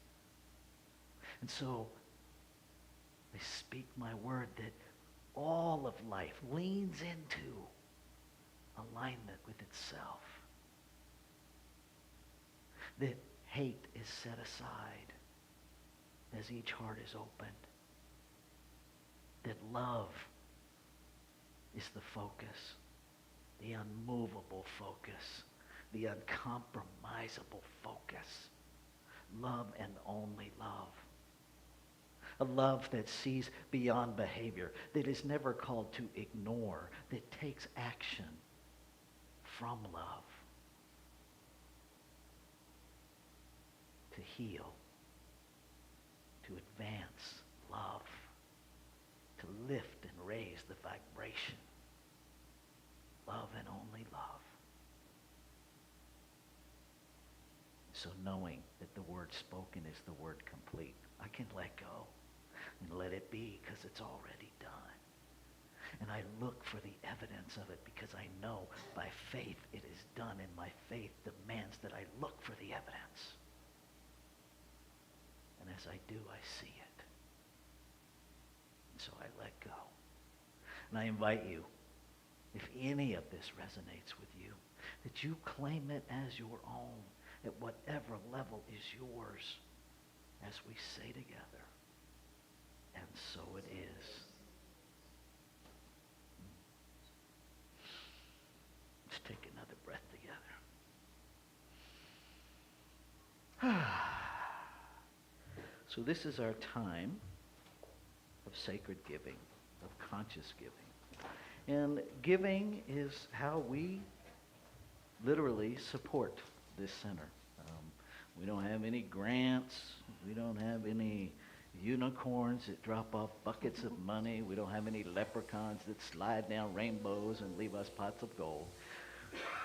And so I speak my word that all of life leans into alignment with itself. That hate is set aside as each heart is opened. That love is the focus, the unmovable focus, the uncompromisable focus. Love and only love. A love that sees beyond behavior, that is never called to ignore, that takes action from love to heal, to advance love, to lift and raise the vibration. Love and only love. So knowing that the word spoken is the word complete, I can let go and let it be because it's already done. And I look for the evidence of it because I know by faith it is done, and my faith demands that I look for the evidence. And as I do, I see it. So I let go. And I invite you, if any of this resonates with you, that you claim it as your own at whatever level is yours as we say together. And so it is. Let's take another breath together. So this is our time of sacred giving, of conscious giving. And giving is how we literally support this center. We don't have any grants. We don't have any unicorns that drop off buckets of money. We don't have any leprechauns that slide down rainbows and leave us pots of gold.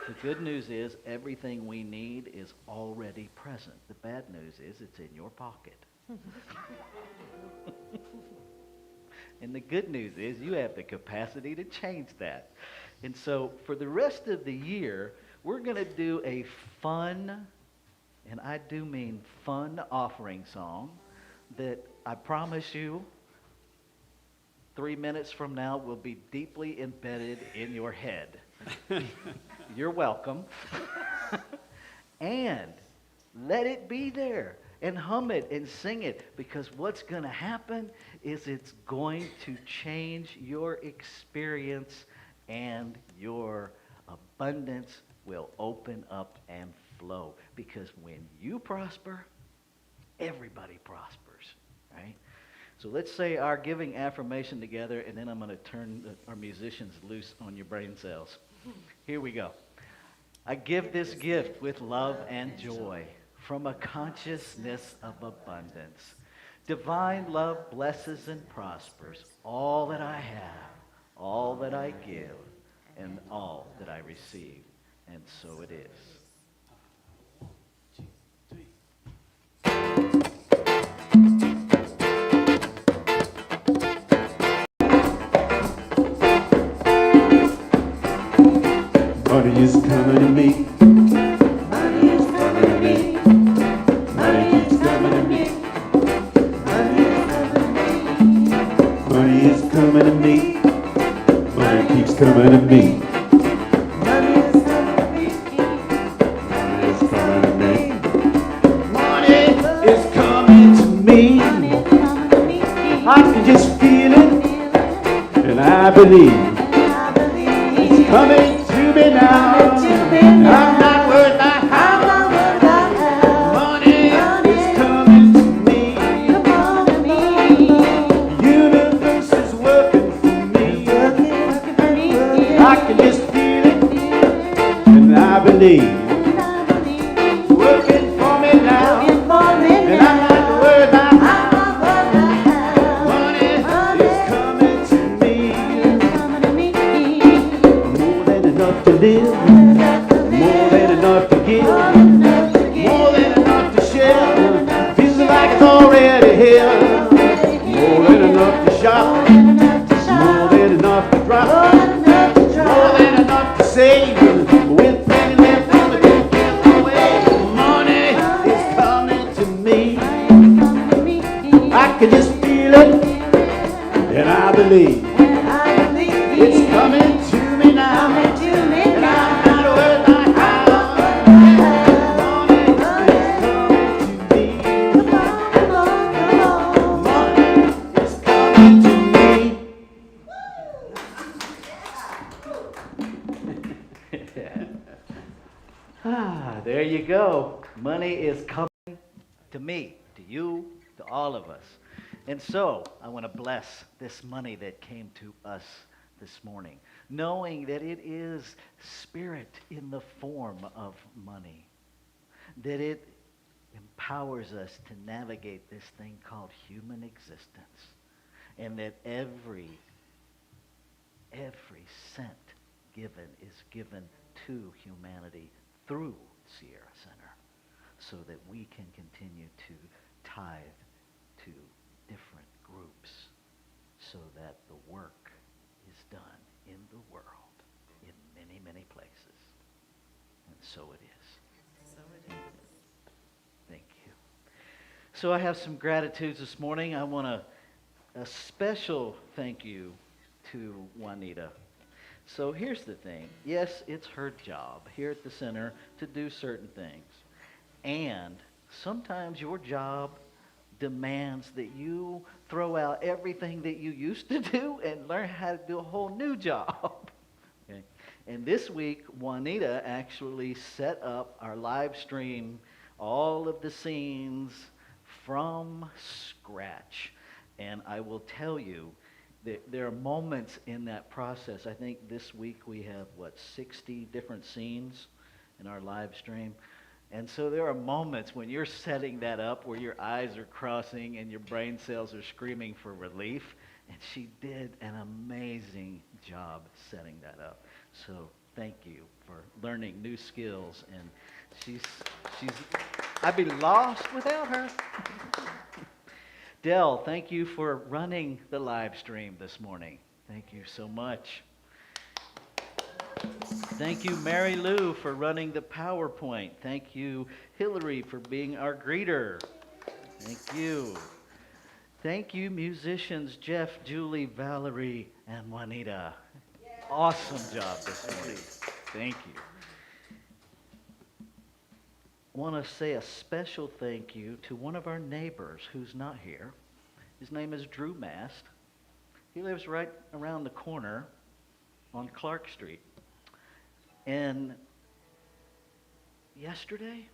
The good news is everything we need is already present. The bad news is it's in your pocket. And the good news is you have the capacity to change that. And so for the rest of the year, we're going to do a fun, and I do mean fun, offering song that I promise you 3 minutes from now will be deeply embedded in your head. You're welcome. And let it be there. And hum it and sing it, because what's going to happen is it's going to change your experience, and your abundance will open up and flow. Because when you prosper, everybody prospers, right? So let's say our giving affirmation together, and then I'm going to turn our musicians loose on your brain cells. Here we go. I give this gift with love and joy from a consciousness of abundance. Divine love blesses and prospers all that I have, all that I give, and all that I receive. And so it is. Money is coming to me. Money is coming to me. Money keeps coming to me. Money is coming to me. Money keeps coming to me. Money is coming to me. Money is coming to me. Money is coming to me. Money is coming to me. I can just feel it, And I believe And I believe it's coming to me now. Coming to me now. I'm not worried about I'm how. not worried about how. Money Money is coming to me. Come on to me. Universe is working for me. Working for me. I can just feel it, and I believe And I believe working for me now. working for me And I'm now. not worried about I'm how. not worried about how. Money is coming to me. It's coming to me. more than enough to live, more than enough to give, More than enough to give. More than enough to share. Feels like it's already here. more than enough to shop, More than enough to more shop. than enough to drop, More than enough to More drop. than enough to save. With plenty left over, don't give away. Money is coming to me. Coming to me. I can just feel it, and I believe And I believe it's coming to me now. coming to me And now. I'm not worried about how. Money is coming to me. Come on, come on, come on. Money is coming to me. There you go. Money is coming to me, to you, to all of us. And so I want to bless this money that came to us this morning, knowing that it is spirit in the form of money, that it empowers us to navigate this thing called human existence, and that every cent given is given to humanity through Sierra Center so that we can continue to tithe to different groups so that the work is done in the world in many, many places. And so it is. Thank you. So I have some gratitudes this morning. I want a special thank you to Juanita. So here's the thing. Yes, it's her job here at the center to do certain things. And sometimes your job demands that you throw out everything that you used to do and learn how to do a whole new job. Okay? And this week, Juanita actually set up our live stream, all of the scenes from scratch. And I will tell you, there are moments in that process. I think this week we have, 60 different scenes in our live stream. And so there are moments when you're setting that up where your eyes are crossing and your brain cells are screaming for relief. And she did an amazing job setting that up. So thank you for learning new skills. And I'd be lost without her. Dell, thank you for running the live stream this morning. Thank you so much. Thank you, Mary Lou, for running the PowerPoint. Thank you, Hillary, for being our greeter. Thank you. Thank you, musicians Jeff, Julie, Valerie, and Juanita. Awesome job this morning. Thank you. I want to say a special thank you to one of our neighbors who's not here. His name is Drew Mast. He lives right around the corner on Clark Street. And yesterday,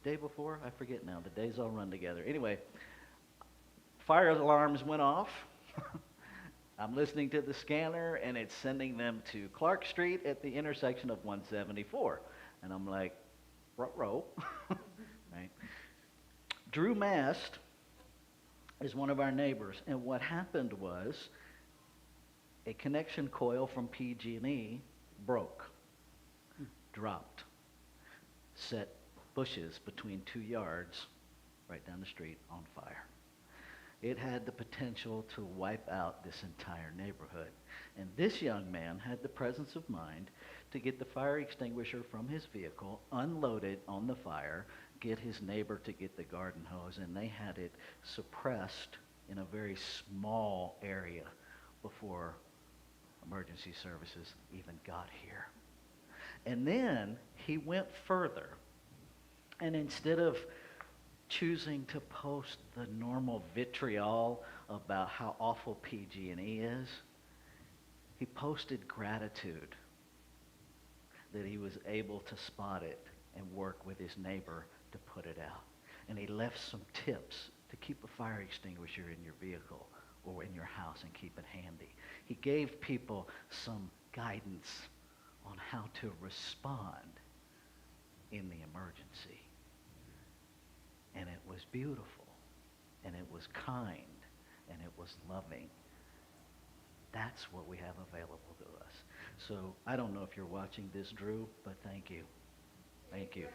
day before, I forget now, the days all run together. Anyway, fire alarms went off. I'm listening to the scanner, and it's sending them to Clark Street at the intersection of 174. And I'm like, ruh-roh, right? Drew Mast is one of our neighbors, and what happened was a connection coil from PG&E broke, dropped, set bushes between 2 yards right down the street on fire. It had the potential to wipe out this entire neighborhood. And this young man had the presence of mind to get the fire extinguisher from his vehicle, unload it on the fire, get his neighbor to get the garden hose, and they had it suppressed in a very small area before emergency services even got here. And then he went further, and instead of choosing to post the normal vitriol about how awful PG&E is, he posted gratitude that he was able to spot it and work with his neighbor to put it out. And he left some tips to keep a fire extinguisher in your vehicle or in your house and keep it handy. He gave people some guidance on how to respond in the emergency. And it was beautiful, and it was kind, and it was loving. That's what we have available to us. So I don't know if you're watching this, Drew, but thank you. Thank you.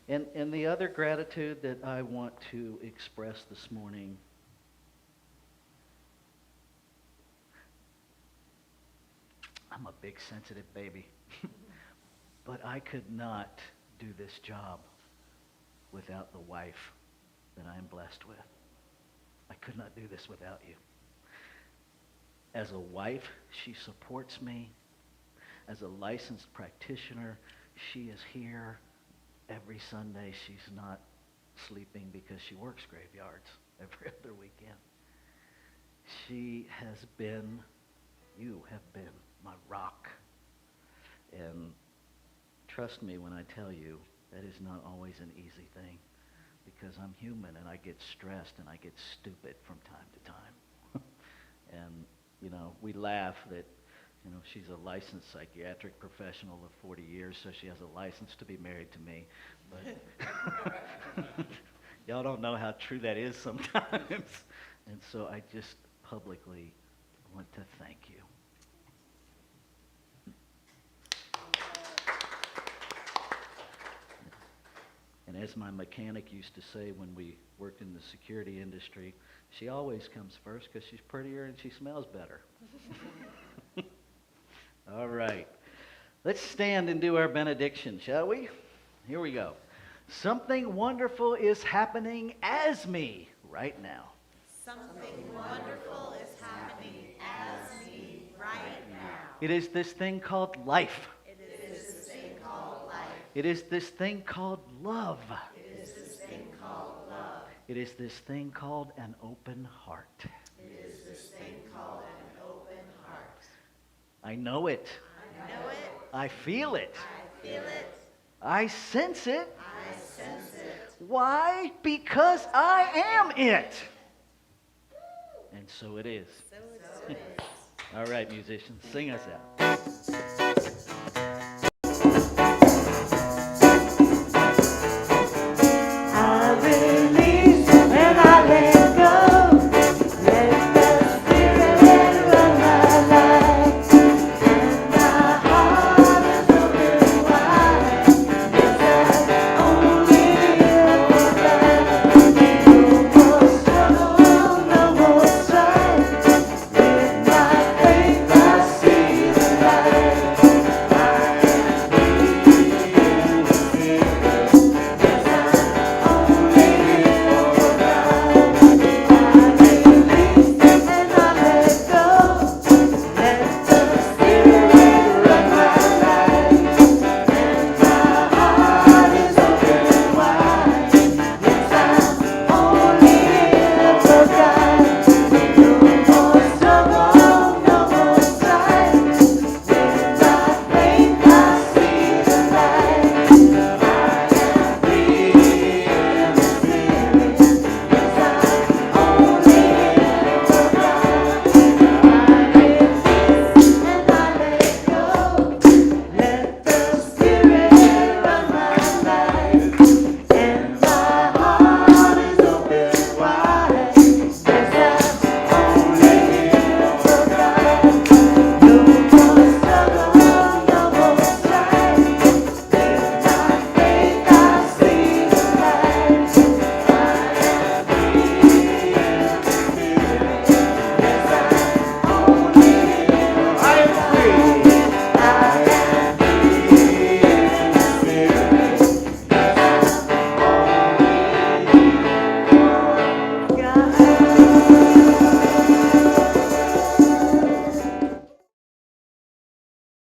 And the other gratitude that I want to express this morning, I'm a big sensitive baby. But I could not do this job without the wife that I am blessed with. I could not do this without you. As a wife, she supports me. As a licensed practitioner, she is here every Sunday. She's not sleeping because she works graveyards every other weekend. You have been my rock. And trust me when I tell you, that is not always an easy thing, because I'm human and I get stressed and I get stupid from time to time. And, we laugh that, she's a licensed psychiatric professional of 40 years, so she has a license to be married to me. But y'all don't know how true that is sometimes. And so I just publicly want to thank you. And as my mechanic used to say when we worked in the security industry, she always comes first because she's prettier and she smells better. All right. Let's stand and do our benediction, shall we? Here we go. Something wonderful is happening as me right now. Something wonderful is happening as me right now. It is this thing called life. It is this thing called life. It is this thing called love. It is this thing called love. It is this thing called an open heart. It is this thing called an open heart. I know it. I know it. I feel it. I feel it. I sense it. I sense it. Why? Because I am it. And so it is. So it is. All right, musicians, sing us out.